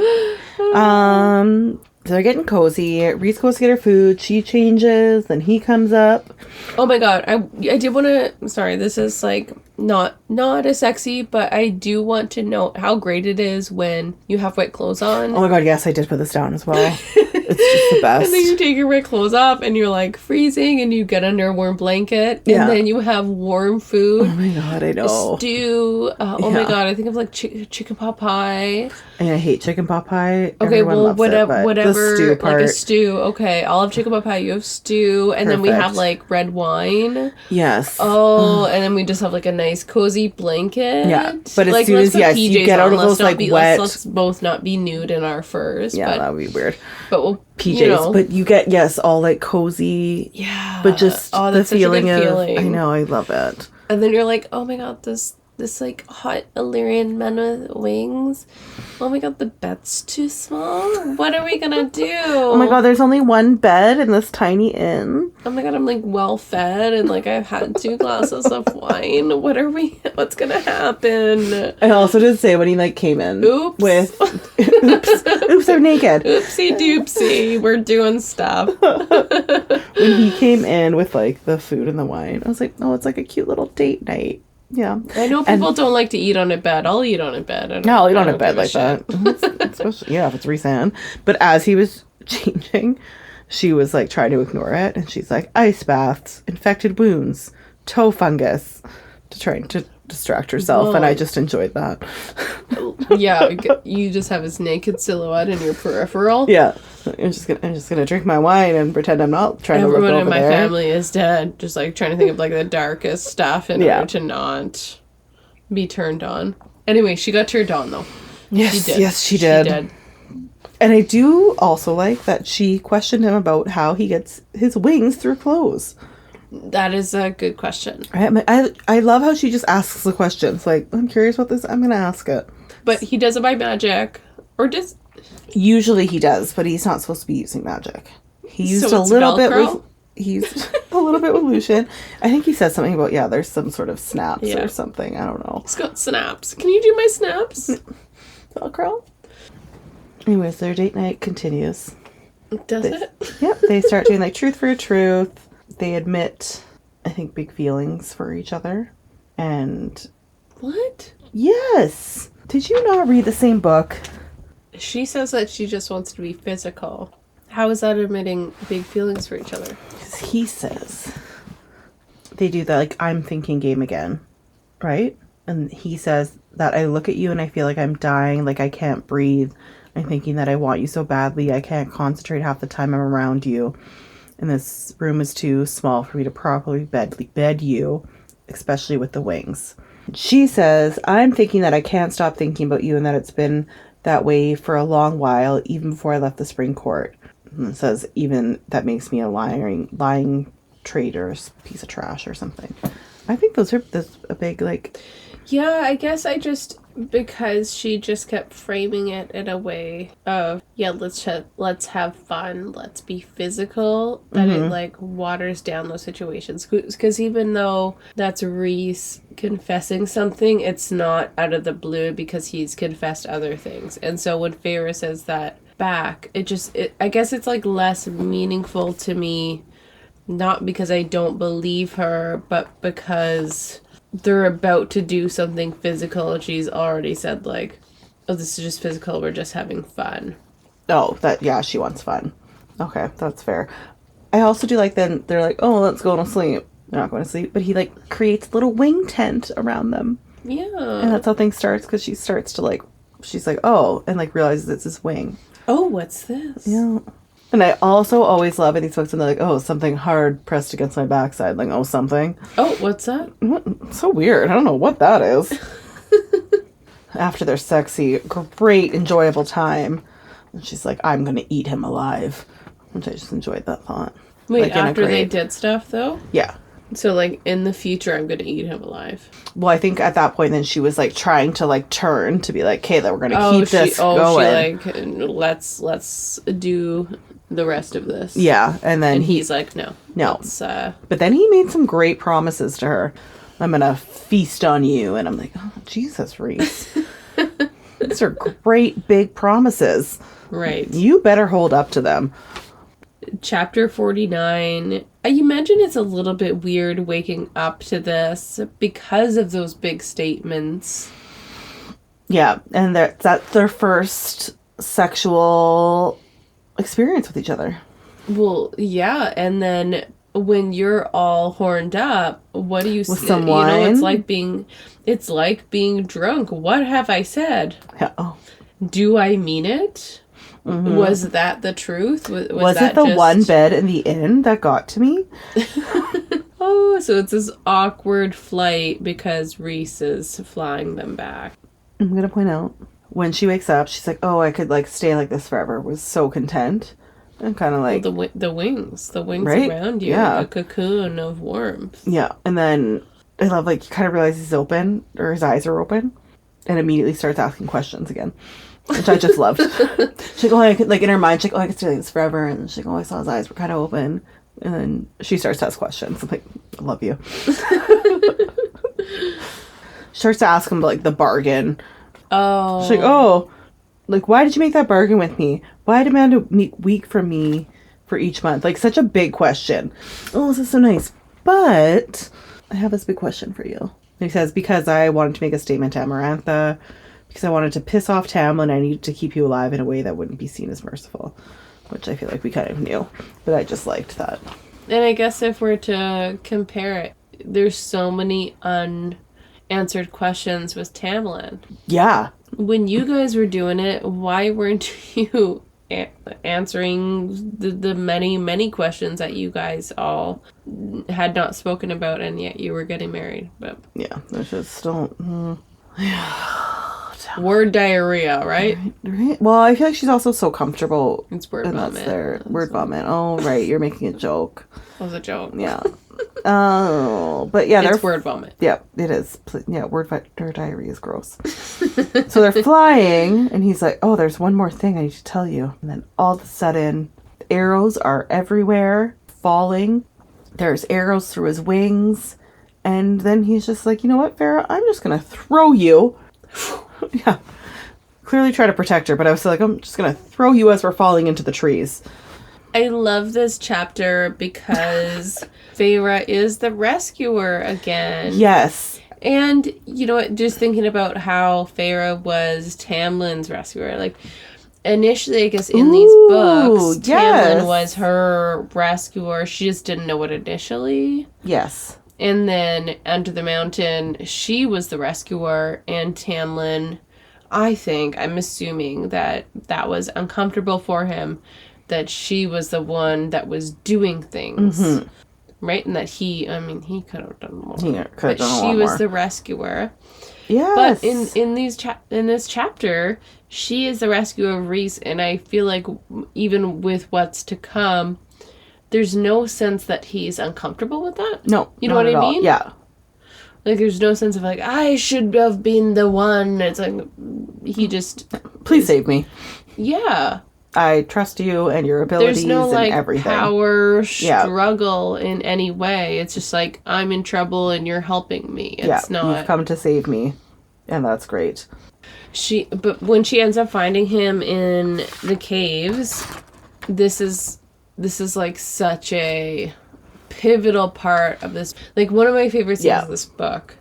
So they're getting cozy. Rhys goes to get her food. She changes. Then he comes up. Oh my god. I did want to... Sorry, this is like not as sexy, but I do want to note how great it is when you have wet clothes on. Oh my god, yes, I did put this down as well. It's just the best. And then you take your wet clothes off and you're like freezing and you get under a warm blanket. And then you have warm food. Oh my god, I know. Stew. Oh my god, I think of like chicken pot pie. And I hate chicken pot pie. Okay, everyone loves whatever. The stew part. Like a stew. Okay, I'll have chicken pot pie. You have stew. And then we have like red wine. Yes. Oh, and then we just have like a nice nice cozy blanket. Yeah, but as like, soon as, yes, you get out of those, like, wet... Let's both not be nude in our furs. Yeah, that would be weird. But we'll, PJs, you know. but you get, yes, all, like, cozy. Yeah. But just the feeling of... feeling. I know, I love it. And then you're like, oh my god, this like hot Illyrian men with wings. Oh my god, the bed's too small. What are we gonna do? Oh my god, there's only one bed in this tiny inn. Oh my god, I'm like well fed and like I've had 2 glasses of wine. What's gonna happen? I also did say when he like came in with oops, they're naked. Oopsie doopsie, we're doing stuff. When he came in with like the food and the wine, I was like, oh, it's like a cute little date night. Yeah. I know people don't like to eat on a bed. I'll eat on a bed. No, I'll eat on a bed like that. Especially, yeah, if it's Rhysand. But as he was changing, she was like trying to ignore it. And she's like, ice baths, infected wounds, toe fungus, to trying to distract herself. Whoa. And I just enjoyed that. Yeah, you just have his naked silhouette in your peripheral. Yeah. I'm just gonna drink my wine and pretend I'm not trying to look over there. Everyone in my family is dead. Just like trying to think of like the darkest stuff in order to not be turned on. Anyway, she got turned on though. Yes, she did. She did. And I do also like that she questioned him about how he gets his wings through clothes. That is a good question. I love how she just asks the questions. Like, I'm curious about this. I'm gonna ask it. But he does it by magic, or does. Usually he does, but he's not supposed to be using magic. He used a little bit with... He used a little bit with Lucian. I think he said something about, there's some sort of snaps or something. I don't know. He's got snaps. Can you do my snaps? Velcro? Anyways, their date night continues. Does it? Yep. They start doing, like, truth for truth. They admit, I think, big feelings for each other. And... What? Yes! Did you not read the same book? She says that she just wants to be physical. How is that admitting big feelings for each other? Because he says they do the like I'm thinking game again, right? And he says that I look at you and I feel like I'm dying, like I can't breathe. I'm thinking that I want you so badly I can't concentrate half the time I'm around you. And this room is too small for me to properly bed you, especially with the wings. She says, I'm thinking that I can't stop thinking about you and that it's been that way for a long while, even before I left the spring court. And it says, even that makes me a lying traitor, piece of trash or something. I think that's a big, like... Yeah, I guess because she just kept framing it in a way of, let's have fun, let's be physical, that it, like, waters down those situations. Because even though that's Rhys confessing something, it's not out of the blue because he's confessed other things. And so when Feyre says that back, I guess it's, like, less meaningful to me, not because I don't believe her, but because... they're about to do something physical and she's already said like, oh, this is just physical, we're just having fun. Oh, she wants fun. Okay, that's fair. I also do like then they're like, oh, let's go to sleep. They're not going to sleep, but he like creates a little wing tent around them. Yeah. And that's how things starts because she starts to like, she's like, oh, and like realizes it's his wing. Oh, what's this? Yeah. And I also always love in these books when they're like, oh, something hard pressed against my backside. Like, oh, something. Oh, what's that? What? So weird. I don't know what that is. After their sexy, great, enjoyable time. And she's like, I'm going to eat him alive. Which I just enjoyed that thought. Wait, like, after they did stuff, though? Yeah. So, like, in the future, I'm going to eat him alive. Well, I think at that point, then she was, like, trying to, like, turn to be like, okay, that we're going to keep this going. She, like, let's do the rest of this. Yeah, and then he's like, no. But then he made some great promises to her. I'm going to feast on you. And I'm like, oh, Jesus, Rhys. These are great, big promises. Right. You better hold up to them. Chapter 49. You imagine it's a little bit weird waking up to this because of those big statements. Yeah, and that's their first sexual experience with each other. Well, yeah, and then when you're all horned up, what do you with some wine? You know, it's like being drunk. What have I said? Oh. Do I mean it? Mm-hmm. Was that the truth? Was it the one bed in the inn that got to me? Oh, so it's this awkward flight because Reese is flying them back. I'm going to point out, when she wakes up, she's like, oh, I could, like, stay like this forever. Was so content. And kind of like... Well, the wings right? around you. Yeah. Like a cocoon of warmth. Yeah. And then I love, like, you kind of realize he's open, or his eyes are open, and immediately starts asking questions again, which I just loved. She's like, oh, I could, like, in her mind, she's like, oh, I could stay like this forever. And she's like, oh, I saw his eyes were kind of open. And then she starts to ask questions. I'm like, I love you. She starts to ask him, like, the bargain. Oh. She's like, oh, like, why did you make that bargain with me? Why demand a week from me for each month? Like, such a big question. Oh, this is so nice. But I have this big question for you. And he says, because I wanted to make a statement to Amarantha, because I wanted to piss off Tamlin, I needed to keep you alive in a way that wouldn't be seen as merciful. Which I feel like we kind of knew. But I just liked that. And I guess if we're to compare it, there's so many unanswered questions with Tamlin. Yeah. When you guys were doing it, why weren't you answering the many, many questions that you guys all had not spoken about, and yet you were getting married? But yeah, there's just don't... Word diarrhea, right? Right? Well, I feel like she's also so comfortable. It's word and vomit. That's their word vomit. Oh, right. You're making a joke. That was a joke. Yeah. Oh, but yeah, it's word vomit. Yeah, it is. Yeah, word diarrhea is gross. So they're flying, and he's like, "Oh, there's one more thing I need to tell you." And then all of a sudden, arrows are everywhere, falling. There's arrows through his wings, and then he's just like, "You know what, Farah? I'm just gonna throw you." Yeah. Clearly try to protect her, but I was like, I'm just gonna throw you as we're falling into the trees. I love this chapter because Feyre is the rescuer again. Yes. And, you know what, just thinking about how Feyre was Tamlin's rescuer. Like, initially, I guess, in these books, yes. Tamlin was her rescuer. She just didn't know it initially. Yes. And then, Under the Mountain, she was the rescuer, and Tamlin, I'm assuming that was uncomfortable for him, that she was the one that was doing things, right? And that he could have done more. But she was the rescuer. Yes. But in this chapter, she is the rescuer of Reese, and I feel like even with what's to come, there's no sense that he's uncomfortable with that. No. You know what I mean? Yeah. Like, there's no sense of, like, I should have been the one. It's like, he just... Please save me. Yeah. I trust you and your abilities and everything. There's no, power struggle in any way. It's just like, I'm in trouble and you're helping me. It's not... You've come to save me. And that's great. But when she ends up finding him in the caves, this is like such a pivotal part of this. Like, one of my favorite scenes of this book,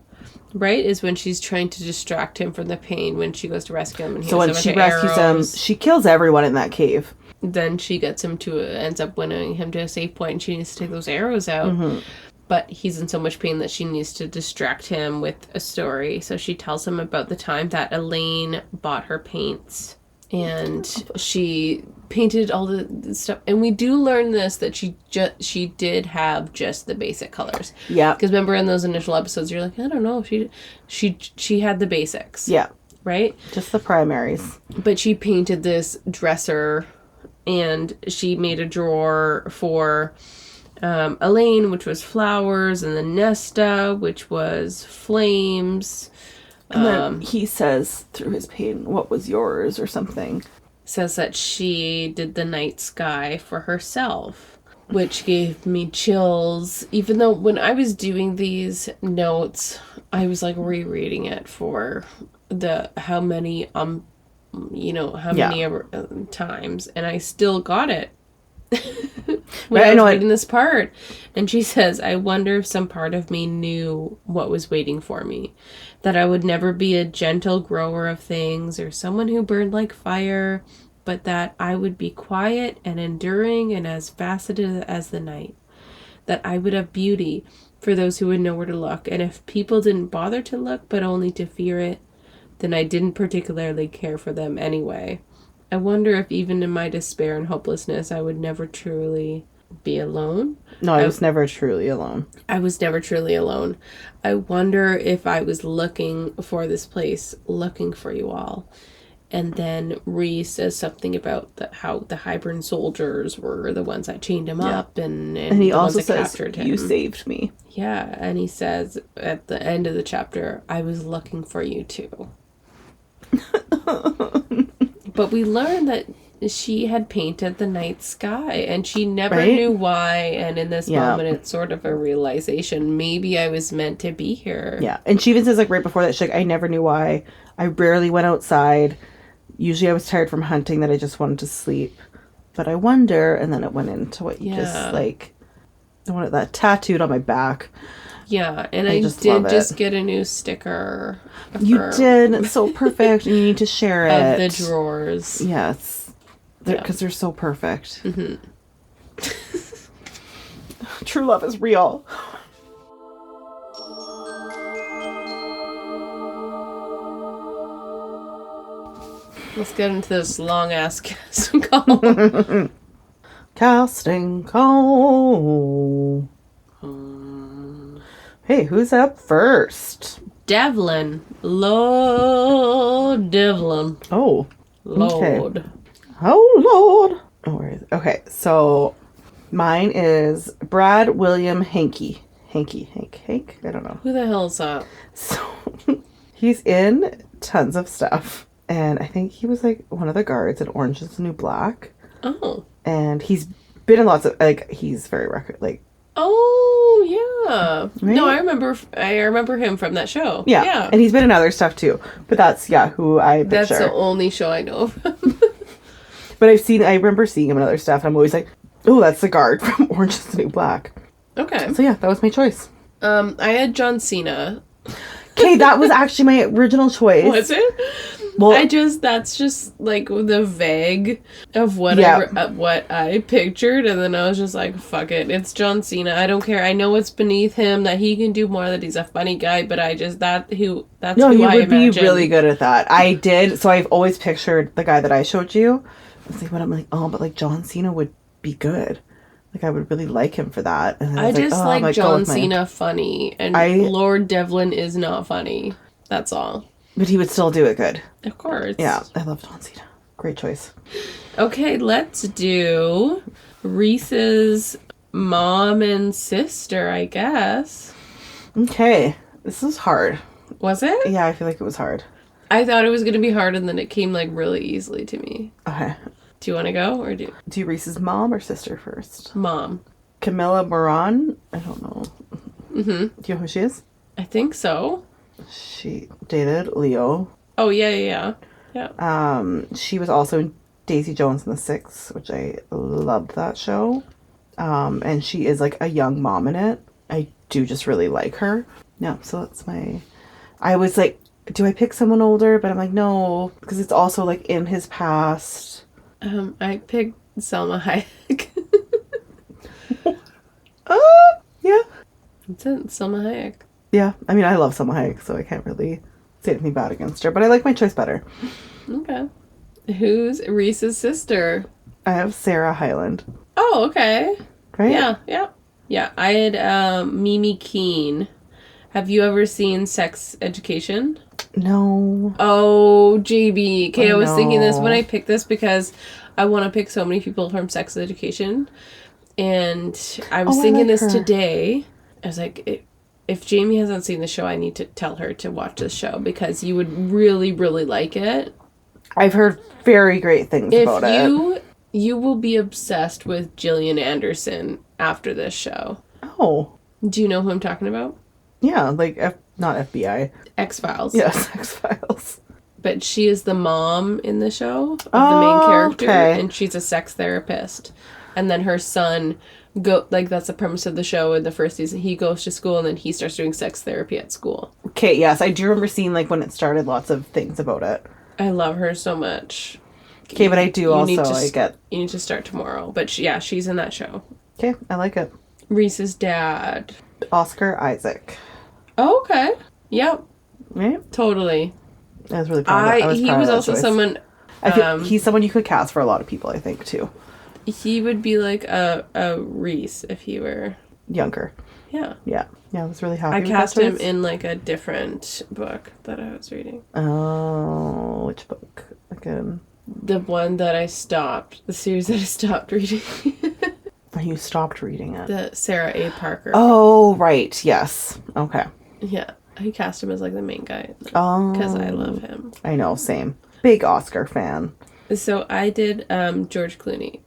right, is when she's trying to distract him from the pain when she goes to rescue him. And so when she rescues him, she kills everyone in that cave. Then she ends up winning him to a safe point, and she needs to take those arrows out. But he's in so much pain that she needs to distract him with a story. So she tells him about the time that Elaine bought her paints. And she painted all the stuff. And we do learn this, that she did have just the basic colors. Yeah. Because remember in those initial episodes, you're like, I don't know. She had the basics. Yeah. Right? Just the primaries. But she painted this dresser, and she made a drawer for Elaine, which was flowers, and then Nesta, which was flames. And then he says, through his pain, what was yours or something. Says that she did the night sky for herself, which gave me chills. Even though when I was doing these notes, I was like rereading it for how many times, and I still got it. When I was reading this part. And she says, I wonder if some part of me knew what was waiting for me. That I would never be a gentle grower of things or someone who burned like fire, but that I would be quiet and enduring and as faceted as the night. That I would have beauty for those who would know where to look. And if people didn't bother to look, but only to fear it, then I didn't particularly care for them anyway. I wonder if even in my despair and hopelessness, I would never truly be alone. No, I was never truly alone. I was never truly alone. I wonder if I was looking for this place, looking for you all. And then Rhys says something about how the Hybern soldiers were the ones that chained him up and he the also ones that says, captured him. "You saved me." Yeah, and he says at the end of the chapter, "I was looking for you too." But we learned that she had painted the night sky and she never knew why. And in this moment, it's sort of a realization. Maybe I was meant to be here. Yeah. And she even says, like, right before that, she's like, I never knew why. I rarely went outside. Usually I was tired from hunting that I just wanted to sleep. But I wonder. And then it went into what you just, like, I wanted that tattooed on my back. Yeah, and I did just get a new sticker. You did. It's so perfect. And you need to share it. Of the drawers. Yes. Because they're so perfect. Mm-hmm. True love is real. Let's get into this long-ass casting call. Casting call. Hey, who's up first? Devlin. Lord Devlin. Oh. Lord. Okay. Oh, Lord. Oh, where is it? Okay, so mine is Brad William Hank? I don't know. Who the hell is that? So, he's in tons of stuff. And I think he was, like, one of the guards in Orange is the New Black. Oh. And he's been in lots of, like, he's very Oh, yeah. Right? No, I remember him from that show. Yeah. And he's been in other stuff, too. But that's, who I picture. That's the only show I know of him. But I remember seeing him in other stuff, and I'm always like, oh, that's the guard from Orange is the New Black. Okay. So, yeah, that was my choice. I had John Cena. Okay, that was actually my original choice. Was it? Well, that's just like the vague of what I pictured, and then I was just like, fuck it, it's John Cena. I don't care. I know it's beneath him that he can do more, that he's a funny guy, but I just who I would be really good at that. I did. So I've always pictured the guy that I showed you. I'm like, oh, but like John Cena would be good. Like I would really like him for that. And I just like John Cena funny, and Lord Devlin is not funny. That's all. But he would still do it good. Of course. Yeah, I love John Cena. Great choice. Okay, let's do Rhys's mom and sister, I guess. Okay, this is hard. Was it? Yeah, I feel like it was hard. I thought it was going to be hard, and then it came like really easily to me. Okay. Do you want to go, or do you Rhys's mom or sister first? Mom. Camilla Moran? I don't know. Mm-hmm. Do you know who she is? I think so. She dated Leo. Oh, yeah. She was also in Daisy Jones and the Six, which I loved that show. And she is like a young mom in it. I do just really like her. Yeah, so that's I was like, do I pick someone older? But I'm like, no, because it's also like in his past. I picked Selma Hayek. Yeah. That's it, Selma Hayek. Yeah, I mean, I love Selma Hayek, so I can't really say anything bad against her, but I like my choice better. Okay. Who's Rhys's sister? I have Sarah Hyland. Oh, okay. Right? Yeah. I had Mimi Keene. Have you ever seen Sex Education? No. Oh, JB. Okay, I was thinking this when I picked this because I want to pick so many people from Sex Education. And I was thinking this today. I was like, if Jamie hasn't seen the show, I need to tell her to watch this show because you would really, really like it. I've heard very great things about it. You will be obsessed with Gillian Anderson after this show. Oh. Do you know who I'm talking about? Yeah, like, not FBI. X-Files. Yes, X-Files. But she is the mom in the show of the main character, and she's a sex therapist. And then her son, that's the premise of the show in the first season. He goes to school, and then he starts doing sex therapy at school. Okay, yes, I do remember seeing, like, when it started, lots of things about it. I love her so much. Okay, but I do also, You need to start tomorrow. But she's in that show. Okay, I like it. Rhys's dad. Oscar Isaac. Oh, okay. Yep. Right? Totally. I was really proud of that. He was also someone... I feel he's someone you could cast for a lot of people, I think, too. He would be like a Reese if he were younger. Yeah. Yeah. Yeah, I was really happy I with cast that him choice. in like a different book that I was reading. Oh, which book? Again. The one that I stopped. The series that I stopped reading. You stopped reading it. The Sarah A. Parker. Oh, right. Yes. Okay. Yeah. I cast him as like the main guy. Oh. Because I love him. I know, same. Big Oscar fan. So I did George Clooney.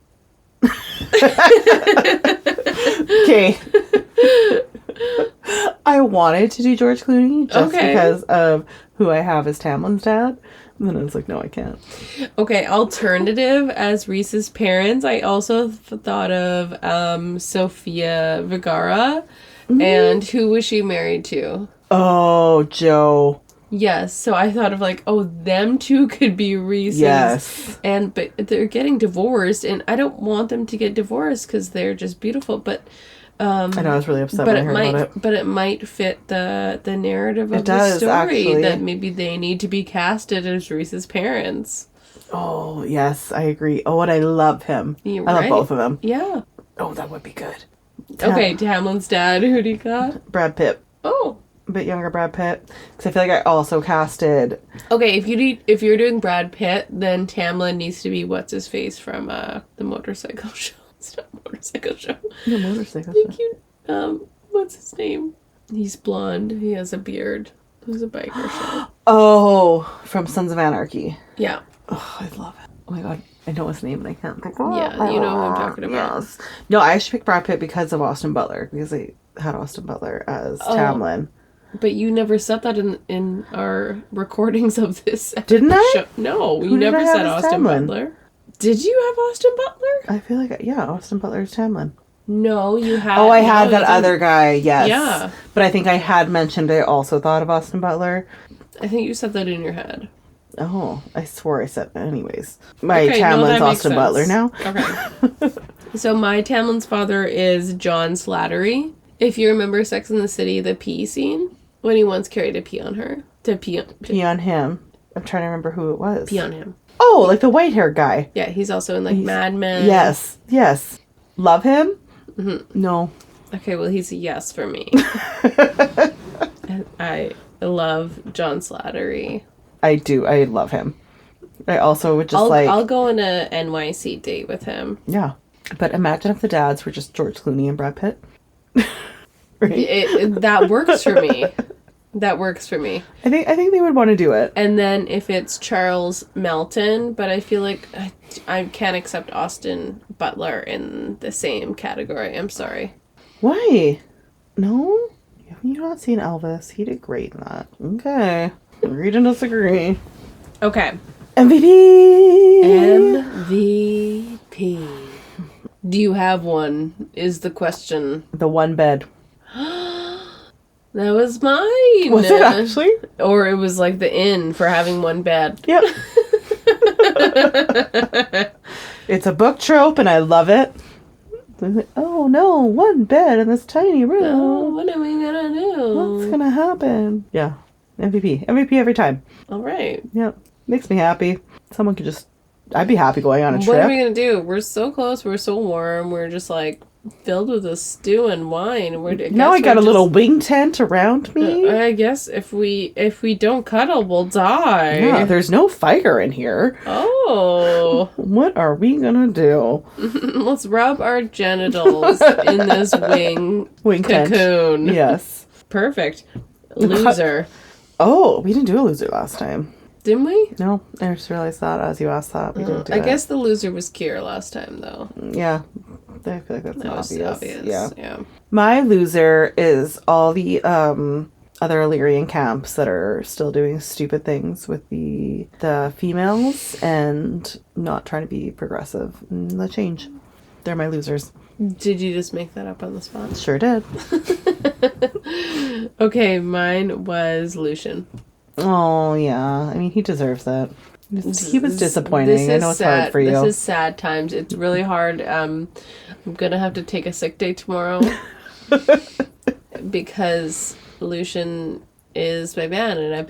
Okay. I wanted to do George Clooney just because of who I have as Tamlin's dad. And then I was like, no, I can't. Okay, alternative as Reese's parents. I also thought of Sofia Vergara. Mm-hmm. And who was she married to? Oh, Joe. Yes, so I thought of like, oh, them two could be Reese's. Yes. But they're getting divorced, and I don't want them to get divorced because they're just beautiful. But I know, I was really upset when I heard about it. But it might fit the narrative of the story actually. That maybe they need to be casted as Reese's parents. Oh, yes, I agree. Oh, and I love him. I love both of them. Yeah. Oh, that would be good. Okay, Tamlin's dad, who do you got? Brad Pitt. Oh. A bit younger Brad Pitt. Because I feel like I also casted... Okay, if you're doing Brad Pitt, then Tamlin needs to be what's-his-face from the motorcycle show. It's not a motorcycle show. The motorcycle show. Cute. What's his name? He's blonde. He has a beard. It was a biker show. Oh, from Sons of Anarchy. Yeah. Oh, I love it. Oh my god, I know his name and I can't think of it. Yeah, you know who I'm talking about. Yes. No, I actually picked Brad Pitt because of Austin Butler. Because I had Austin Butler as Tamlin. But you never said that in our recordings of this. Didn't I? Show. No, you never said Austin Butler. Did you have Austin Butler? I feel like, Austin Butler is Tamlin. No, you had... Oh, I had that other guy, yes. Yeah. But I think I had mentioned I also thought of Austin Butler. I think you said that in your head. Oh, I swore I said that anyways. My Tamlin's Austin Butler now. Okay. So my Tamlin's father is John Slattery. If you remember Sex and the City, the pee scene, when he once carried to pee on her. To pee on him. I'm trying to remember who it was. Pee on him. Oh, like the white-haired guy. Yeah, he's also in like Mad Men. Yes. Love him? Mm-hmm. No. Okay, well, he's a yes for me. I love John Slattery. I do. I love him. I also would just I'll go on a NYC date with him. Yeah. But imagine if the dads were just George Clooney and Brad Pitt. Right? That works for me. That works for me. I think they would want to do it. And then if it's Charles Melton, but I feel like I can't accept Austin Butler in the same category. I'm sorry. Why? No? Have you not seen Elvis? He did great in that. Okay. Agree to disagree. Okay. MVP. Do you have one? Is the question. The one bed. That was mine. Was it actually? Or it was like the inn for having one bed. Yep. It's a book trope and I love it. Oh no, one bed in this tiny room. Oh, what are we gonna do? What's gonna happen? Yeah. MVP every time. All right. Yep. Makes me happy. Someone could just... I'd be happy going on a trip. What are we going to do? We're so close. We're so warm. We're just like filled with a stew and wine. Now I got a little wing tent around me. I guess if we don't cuddle, we'll die. Yeah, there's no fire in here. Oh. What are we going to do? Let's rub our genitals in this wing cocoon. Tent. Yes. Perfect. Loser. Oh, we didn't do a loser last time. Didn't we? No, I just realized that as you asked that. We didn't do I guess the loser was Kier last time, though. Yeah. I feel like that's obvious. Yeah. My loser is all the other Illyrian camps that are still doing stupid things with the females and not trying to be progressive in the change. They're my losers. Did you just make that up on the spot? Sure did. Okay, mine was Lucian. Oh, yeah. I mean, he deserves it. He was disappointing. I know it's hard for you. This is sad times. It's really hard. I'm going to have to take a sick day tomorrow because Lucian is my man and I've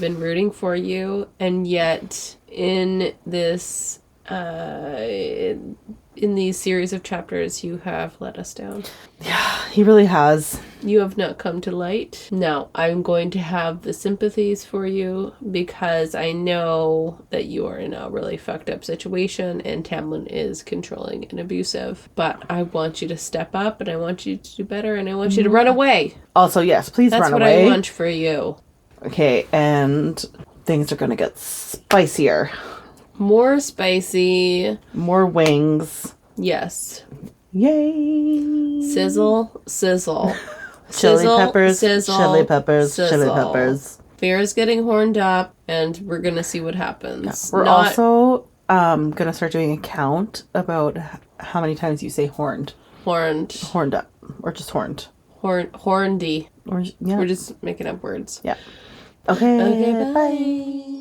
been rooting for you, and yet in this in these series of chapters, you have let us down. Yeah, he really has. You have not come to light. Now, I'm going to have the sympathies for you because I know that you are in a really fucked up situation and Tamlin is controlling and abusive. But I want you to step up and I want you to do better and I want you to run away. Also, yes, please That's run away. That's what I want for you. Okay, and things are going to get spicier. More spicy. More wings. Yes. Yay. Sizzle, sizzle. Chili peppers, sizzle, chili peppers, sizzle. chili peppers. Vera's getting horned up, and we're going to see what happens. Yeah. We're also going to start doing a count about how many times you say horned. Horned. Horned up. Or just horned. Hornedy. Or, yeah. We're just making up words. Yeah. Okay, bye.